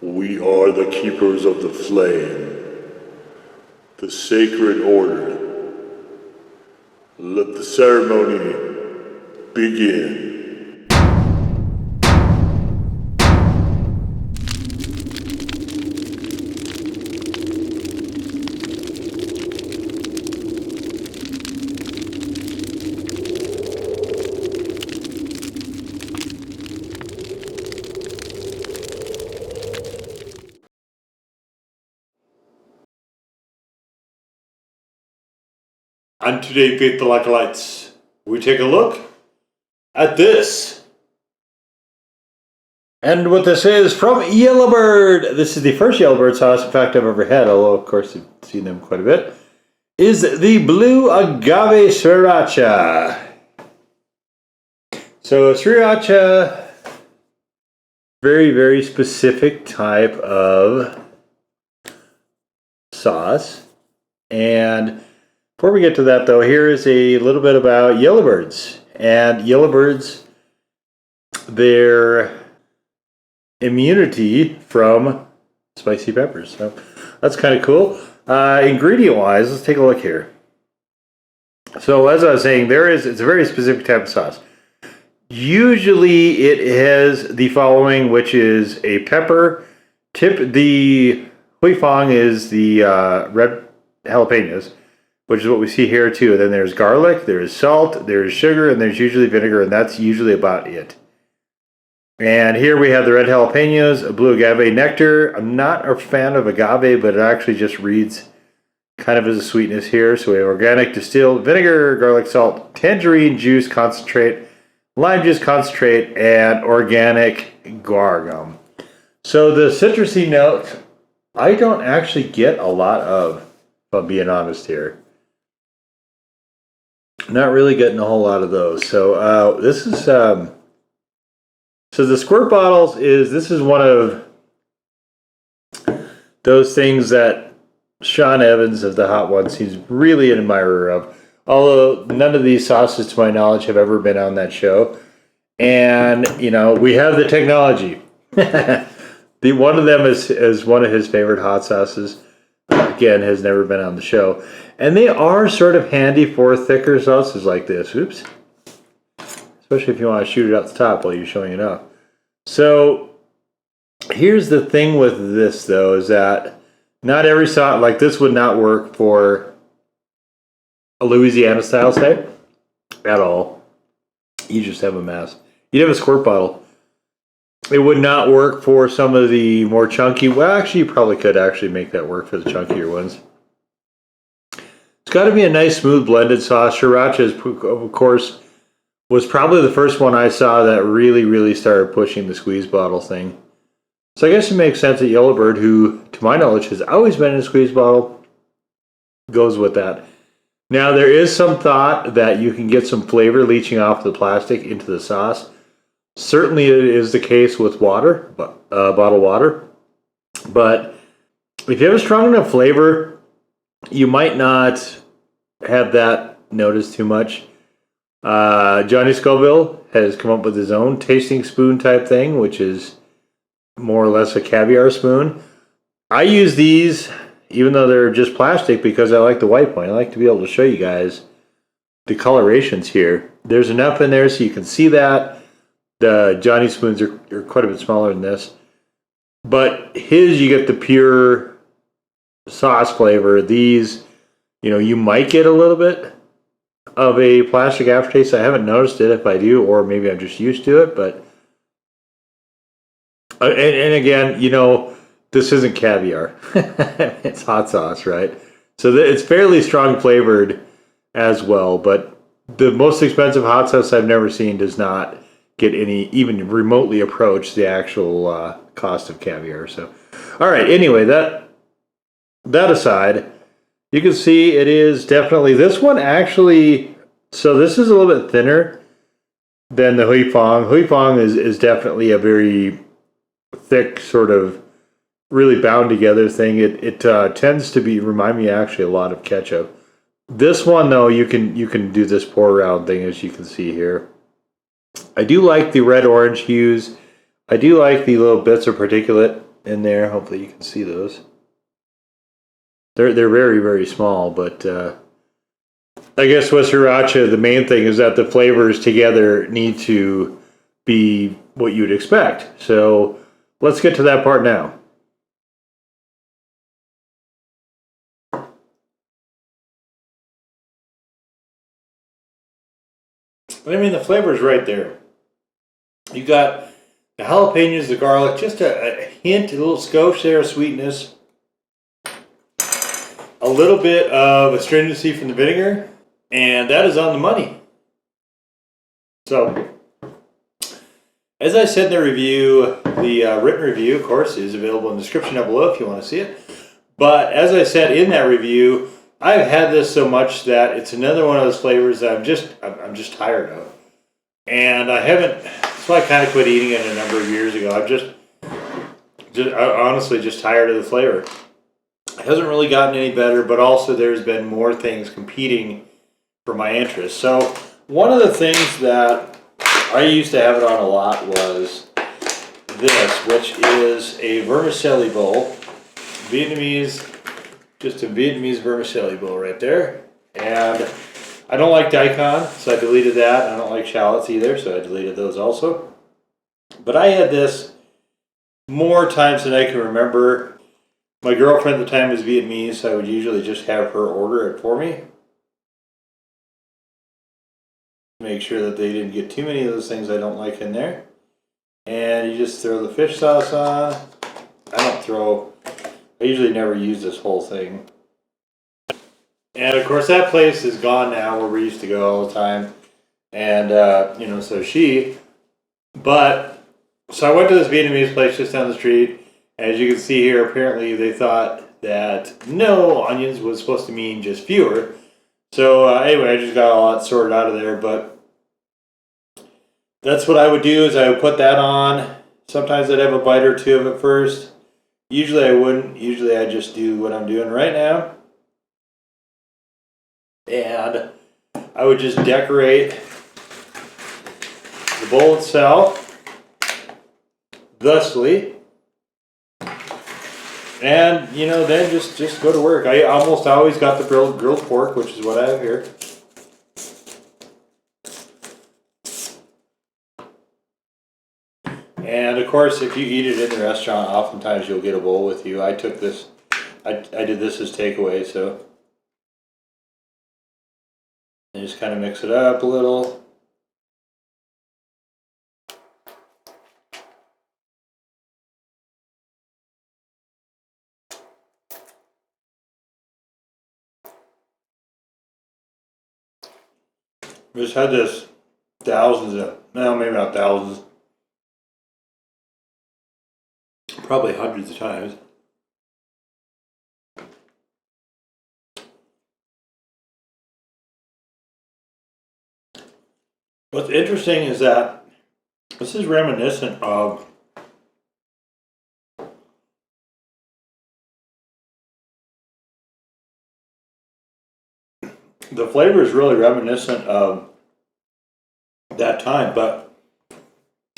We are the keepers of the flame, the sacred order. Let the ceremony begin. And today, faithful acolytes, we take a look at this. And what this is from Yellowbird, this is the first Yellowbird sauce, in fact, I've ever had, although of course I've seen them quite a bit, is the blue Agave Sriracha. So Sriracha, very, very specific type of sauce. And before we get to that, though, here is a little bit about Yellowbirds. And Yellowbirds, their immunity from spicy peppers. So that's kind of cool. Ingredient-wise, let's take a look here. So as I was saying, it's a very specific type of sauce. Usually it has the following, which is a pepper. The hui fang is the red jalapenos, which is what we see here too. Then there's garlic, there's salt, there's sugar, and there's usually vinegar, and that's usually about it. And here we have the red jalapenos, a blue agave nectar. I'm not a fan of agave, but it actually just reads kind of as a sweetness here. So we have organic distilled vinegar, garlic salt, tangerine juice concentrate, lime juice concentrate, and organic guar gum. So the citrusy note, I don't actually get a lot of, if I'm being honest here. Not really getting a whole lot of those. So this is so the squirt bottles this is one of those things that Sean Evans of the Hot Ones, he's really an admirer of. Although none of these sauces, to my knowledge, have ever been on that show. And you know, we have the technology. One of them is one of his favorite hot sauces. Again, has never been on the show. And they are sort of handy for thicker sauces like this. Oops. Especially if you want to shoot it out the top while you're showing it off. So, here's the thing with this, though, is that not every sauce, like this would not work for a Louisiana-style steak at all. You just have a mess. You'd have a squirt bottle. It would not work for some of the more chunky. Well, actually, you probably could actually make that work for the chunkier ones. It's got to be a nice, smooth, blended sauce. Sriracha, of course, was probably the first one I saw that really, really started pushing the squeeze bottle thing. So I guess it makes sense that Yellowbird, who, to my knowledge, has always been in a squeeze bottle, goes with that. Now, there is some thought that you can get some flavor leaching off the plastic into the sauce. Certainly it is the case with water, bottled water. But if you have a strong enough flavor, you might not have that noticed too much. Johnny Scoville has come up with his own tasting spoon type thing, which is more or less a caviar spoon. I use these, even though they're just plastic, because I like the white point. I like to be able to show you guys the colorations here. There's enough in there so you can see that. The Johnny spoons are quite a bit smaller than this. But his, you get the pure sauce flavor. These, you know, you might get a little bit of a plastic aftertaste. I haven't noticed it. If I do, or maybe I'm just used to it. But and again, you know, this isn't caviar. It's hot sauce, right? So it's fairly strong flavored as well. But the most expensive hot sauce I've never seen does not get any even remotely approach the actual cost of caviar. So, all right. Anyway, that aside, you can see it is definitely this one actually. So this is a little bit thinner than the hui fang. Hui fang is definitely a very thick, sort of really bound together thing. It tends to remind me actually a lot of ketchup. This one though, you can do this pour around thing, as you can see here. I do like the red-orange hues. I do like the little bits of particulate in there. Hopefully you can see those. They're very, very small, but I guess with Sriracha, the main thing is that the flavors together need to be what you'd expect. So let's get to that part now. I mean, the flavor's right there. You got the jalapenos, the garlic, just a hint, a little skosh there of sweetness. A little bit of astringency from the vinegar, and that is on the money. So, as I said in the review, the written review, of course, is available in the description down below if you want to see it. But as I said in that review, I've had this so much that it's another one of those flavors that I'm just tired of. And I haven't, that's why I kind of quit eating it a number of years ago. I'm honestly just tired of the flavor. It hasn't really gotten any better, but also there's been more things competing for my interest. So one of the things that I used to have it on a lot was this, which is a vermicelli bowl. Vietnamese, just a Vietnamese vermicelli bowl right there. And I don't like daikon, so I deleted that. I don't like shallots either, so I deleted those also. But I had this more times than I can remember. My girlfriend at the time was Vietnamese, so I would usually just have her order it for me. Make sure that they didn't get too many of those things I don't like in there. And you just throw the fish sauce on. I usually never use this whole thing. And of course that place is gone now where we used to go all the time. And, so I went to this Vietnamese place just down the street. As you can see here, apparently they thought that no onions was supposed to mean just fewer. So anyway, I just got all that sorted out of there. But that's what I would do is I would put that on. Sometimes I'd have a bite or two of it first. Usually I wouldn't. Usually I just do what I'm doing right now. And I would just decorate the bowl itself thusly. And, then just go to work. I almost always got the grilled pork, which is what I have here. And, of course, if you eat it in the restaurant, oftentimes you'll get a bowl with you. I did this as takeaway, so I just kind of mix it up a little. I just had this maybe not thousands, probably hundreds of times. What's interesting is that this is reminiscent of the flavor is really reminiscent of that time, but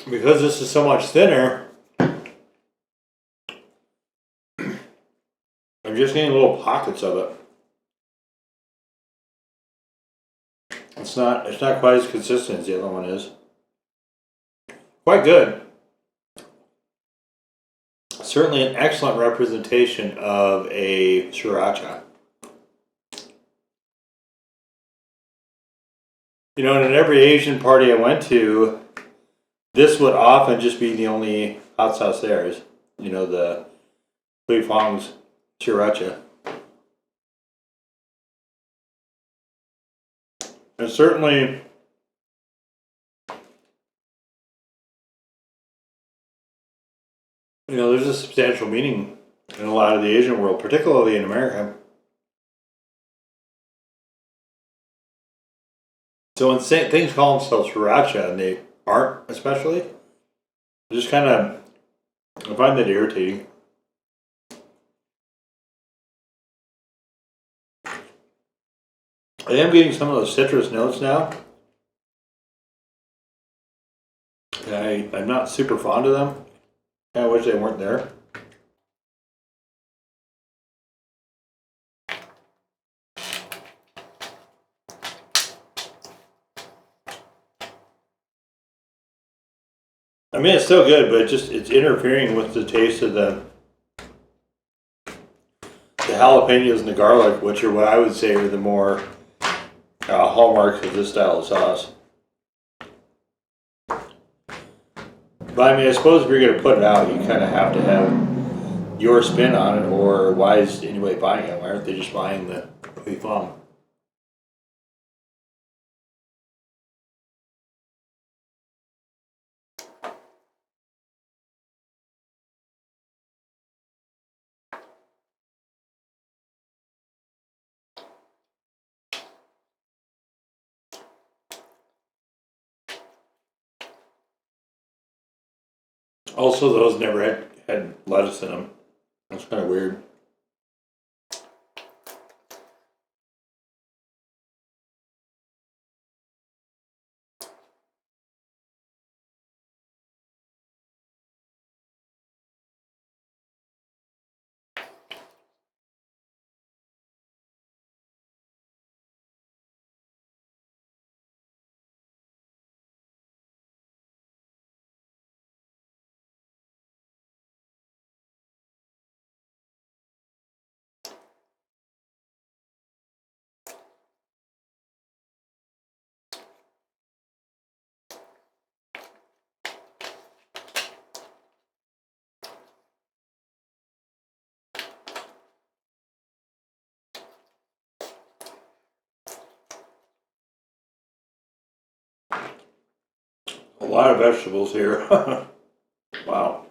because this is so much thinner, I'm just getting little pockets of it. It's not quite as consistent as the other one is. Quite good. Certainly an excellent representation of a Sriracha. In every Asian party I went to, this would often just be the only hot sauce there is, the Huy Fong's Sriracha. And certainly, there's a substantial meaning in a lot of the Asian world, particularly in America. So when things call themselves Sriracha and they aren't, especially, just kind of, I find that irritating. I am getting some of those citrus notes now. I'm not super fond of them. I wish they weren't there. I mean, it's still good, but it's interfering with the taste of the jalapenos and the garlic, which are what I would say are the more hallmarks of this style of sauce. But I mean, I suppose if you're going to put it out, you kind of have to have your spin on it, or why is anybody buying it? Why aren't they just buying the Huy Fong? Also, those never had lettuce in them. That's kind of weird. A lot of vegetables here. Wow.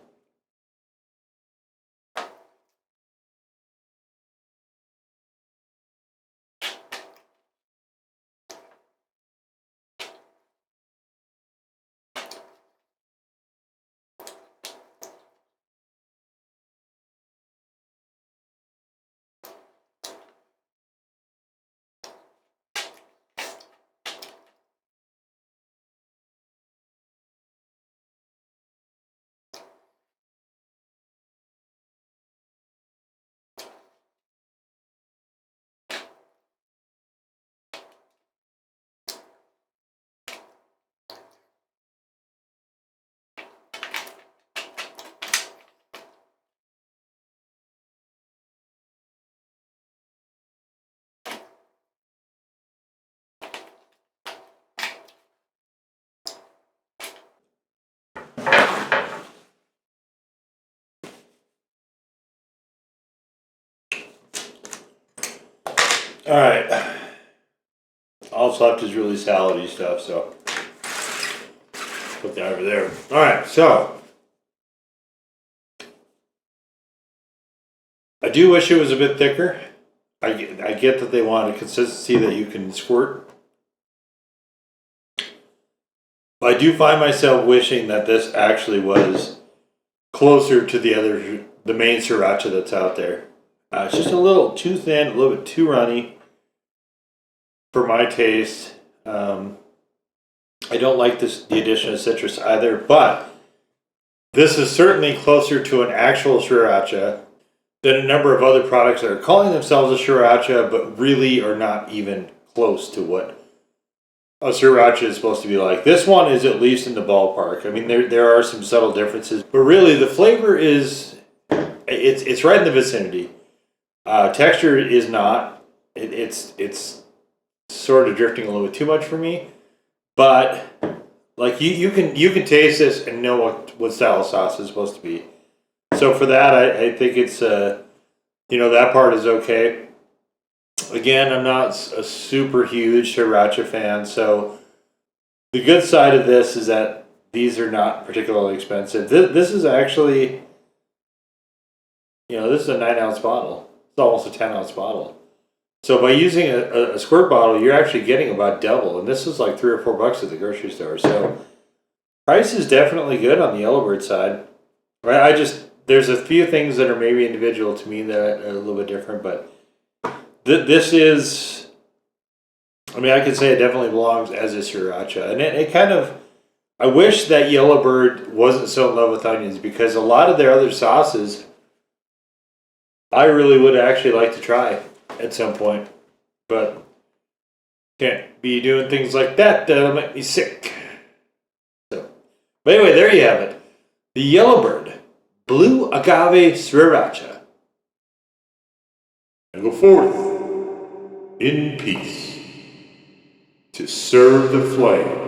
Alright. All that's left is really salady stuff, so put that over there. Alright, so I do wish it was a bit thicker. I get that they want a consistency that you can squirt. But I do find myself wishing that this actually was closer to the main sriracha that's out there. It's just a little too thin, a little bit too runny for my taste. I don't like the addition of citrus either, but this is certainly closer to an actual sriracha than a number of other products that are calling themselves a sriracha, but really are not even close to what a sriracha is supposed to be like. This one is at least in the ballpark. I mean, there are some subtle differences, but really the flavor is it's right in the vicinity. Texture is not. It's sort of drifting a little bit too much for me, but like you can taste this and know what style of sauce is supposed to be. So for that, I think it's that part is okay. Again, I'm not a super huge sriracha fan, so the good side of this is that these are not particularly expensive. This is actually, this is a 9-ounce bottle. It's almost a 10-ounce bottle. So by using a squirt bottle, you're actually getting about double, and this is like $3 or $4 at the grocery store. So price is definitely good on the Yellowbird side. Right? There's a few things that are maybe individual to me that are a little bit different, but this is, I could say it definitely belongs as a sriracha. And it kind of, I wish that Yellowbird wasn't so in love with onions, because a lot of their other sauces, I really would actually like to try at some point. But can't be doing things like that. That'll make me sick. So, But anyway, there you have it. The Yellowbird Blue Agave Sriracha. And go forth in peace to serve the flame